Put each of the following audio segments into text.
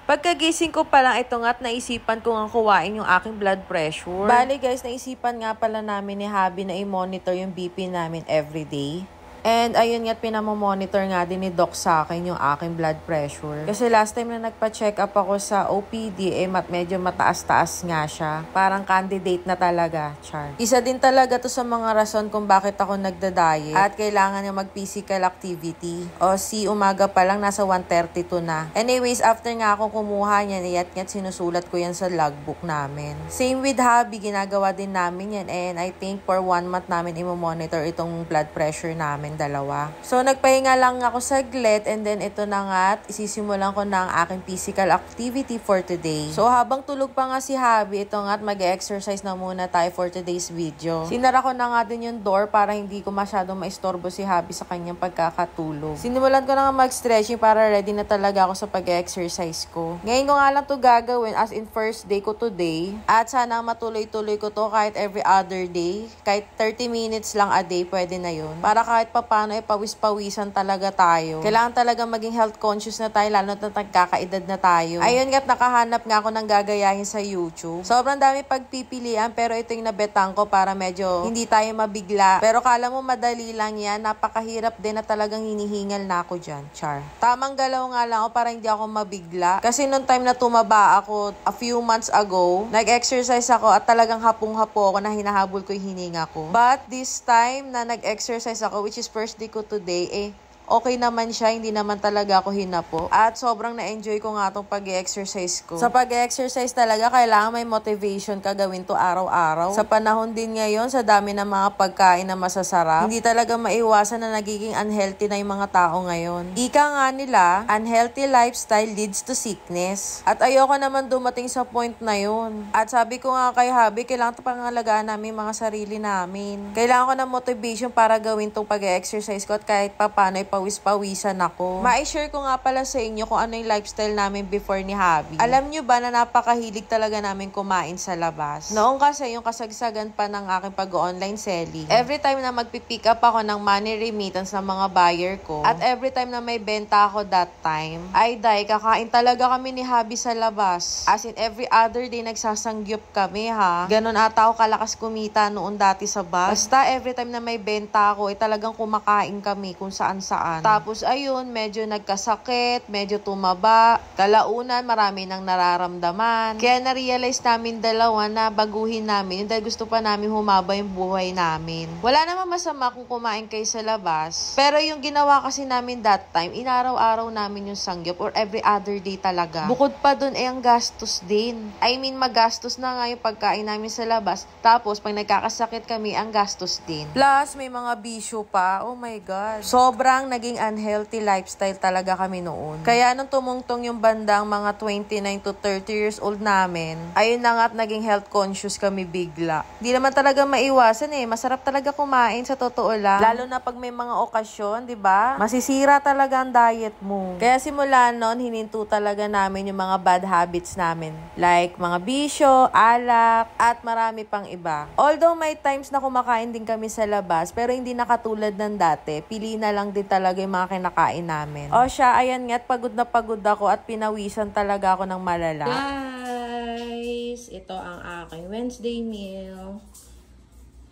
Pagkagising ko pa lang, ito nga't naisipan ko nga kuwain yung aking blood pressure. Bali guys, naisipan nga pala namin ni Habi na i-monitor yung BP namin everyday. And ayun nga't pinamomonitor nga din ni Doc sa akin yung aking blood pressure. Kasi last time na nagpa-check up ako sa OPD, medyo mataas-taas nga siya. Parang candidate na talaga, char. Isa din talaga to sa mga rason kung bakit ako nagda-diet at kailangan niya mag-physical activity. O umaga pa lang, nasa 132 na. Anyways, after nga akong kumuha niyan, nga't sinusulat ko yan sa logbook namin. Same with Habi, ginagawa din namin yan. And I think for 1 month namin i-monitor itong blood pressure namin. Dalawa. So, nagpahinga lang ako saglit and then ito na nga at isisimulan ko na ang aking physical activity for today. So, habang tulog pa nga si Habi, ito nga at mag-exercise na muna tayo for today's video. Sinara ko na nga din yung door para hindi ko masyadong maistorbo si Habi sa kanyang pagkakatulog. Sinimulan ko na nga mag-stretching para ready na talaga ako sa pag-exercise ko. Ngayon ko nga lang to gagawin as in first day ko today at sana matuloy-tuloy ko to kahit every other day. Kahit 30 minutes lang a day, pwede na yun. Para kahit paano pawis-pawisan talaga tayo. Kailangan talaga maging health conscious na tayo, lalo na nagkakaedad na tayo. Ayun nga't nakahanap nga ako ng gagayahin sa YouTube. Sobrang dami pagpipilian pero ito yung nabetang ko para medyo hindi tayo mabigla. Pero kala mo madali lang yan, napakahirap din na talagang hinihingal na ako dyan. Char. Tamang galaw nga lang ako para hindi ako mabigla. Kasi nung time na tumaba ako a few months ago, nag-exercise ako at talagang hapong-hapo ako na hinahabol ko yung hininga ko. But this time na nag-exercise ako, which is first day ko today, okay naman siya, hindi naman talaga ako hinapo. At sobrang na-enjoy ko nga itong pag-exercise ko. Sa pag-exercise talaga, kailangan may motivation ka gawin to araw-araw. Sa panahon din ngayon, sa dami ng mga pagkain na masasarap, hindi talaga maiwasan na nagiging unhealthy na yung mga tao ngayon. Ika nga nila, unhealthy lifestyle leads to sickness. At ayoko naman dumating sa point na yun. At sabi ko nga kay Habi, kailangan pangalagaan namin mga sarili namin. Kailangan ko ng motivation para gawin tong pag-exercise ko at kahit papano pawis-pawisan ako. Ma-share ko nga pala sa inyo kung ano yung lifestyle namin before ni Habi. Alam nyo ba na napakahilig talaga namin kumain sa labas? Noong kasi yung kasagsagan pa ng aking pag-online selling, every time na magpipick up ako ng money remittance ng mga buyer ko, at every time na may benta ako that time, kakain talaga kami ni Habi sa labas. As in, every other day nagsasangyup kami ha. Ganon ata ako kalakas kumita noon dati sa bus. Basta every time na may benta ako, talagang kumakain kami kung saan-saan. Tapos ayun, medyo nagkasakit, medyo tumaba. Kalaunan, marami nang nararamdaman. Kaya na-realize namin dalawa na baguhin namin dahil gusto pa namin humaba yung buhay namin. Wala namang masama kung kumain kayo sa labas. Pero yung ginawa kasi namin that time, inaraw-araw namin yung sangyup or every other day talaga. Bukod pa dun ang gastos din. I mean, magastos na nga yung pagkain namin sa labas. Tapos, pag nagkakasakit kami, ang gastos din. Plus, may mga bisyo pa. Oh my God. Sobrang naging unhealthy lifestyle talaga kami noon. Kaya nung tumungtong yung bandang mga 29 to 30 years old namin, ayun na nga at naging health conscious kami bigla. Di naman talaga maiwasan Masarap talaga kumain sa totoo lang. Lalo na pag may mga okasyon, di ba? Masisira talaga ang diet mo. Kaya simula noon, hininto talaga namin yung mga bad habits namin. Like mga bisyo, alak, at marami pang iba. Although may times na kumakain din kami sa labas, pero hindi na katulad ng dati. Pili na lang din talaga yung mga kinakain namin. O siya, ayan nga, pagod na pagod ako at pinawisan talaga ako ng malala. Guys, ito ang aking Wednesday meal.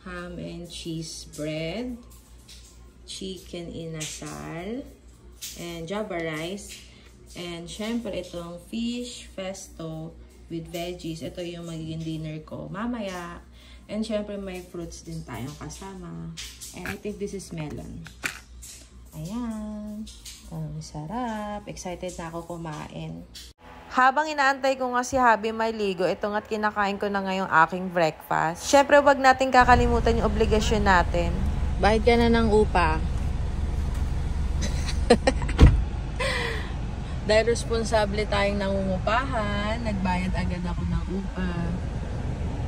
Ham and cheese bread, chicken inasal, and java rice. And syempre itong fish pesto with veggies. Ito yung magiging dinner ko mamaya. And syempre may fruits din tayong kasama. And I think this is melon. Ayan. Ang sarap. Excited na ako kumain. Habang inaantay ko nga si Habi maligo, ito nga't kinakain ko na ngayong aking breakfast. Syempre, wag natin kakalimutan yung obligasyon natin. Bayad ka na ng upa. Dahil responsable tayong nangungupahan, nagbayad agad ako ng upa.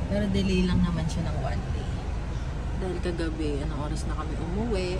Pero delay lang naman siya ng 1 day. Dahil kagabi, anong oras na kami umuwi.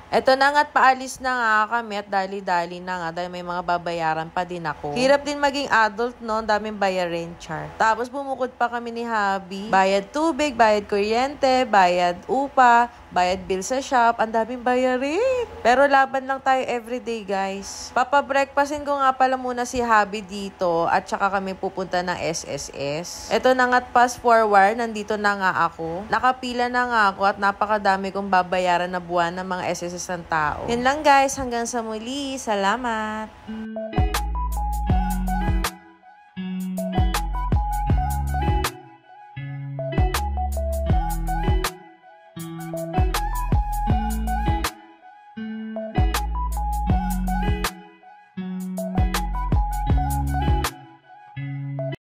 Eto na nga't paalis na nga kami at dali-dali na nga dahil may mga babayaran pa din ako. Hirap din maging adult noon, daming bayarin, char. Tapos bumukod pa kami ni Habi. Bayad tubig, bayad kuryente, bayad upa, bayad bill sa shop, ang daming bayarin. Pero laban lang tayo everyday, guys. Papa-breakfastin ko nga pala muna si Habi dito at saka kami pupunta ng SSS. Ito na nga't fast forward, nandito na nga ako. Nakapila na nga ako at napakadami kong babayaran na buwan ng mga SSS ng tao. Yun lang guys, hanggang sa muli. Salamat!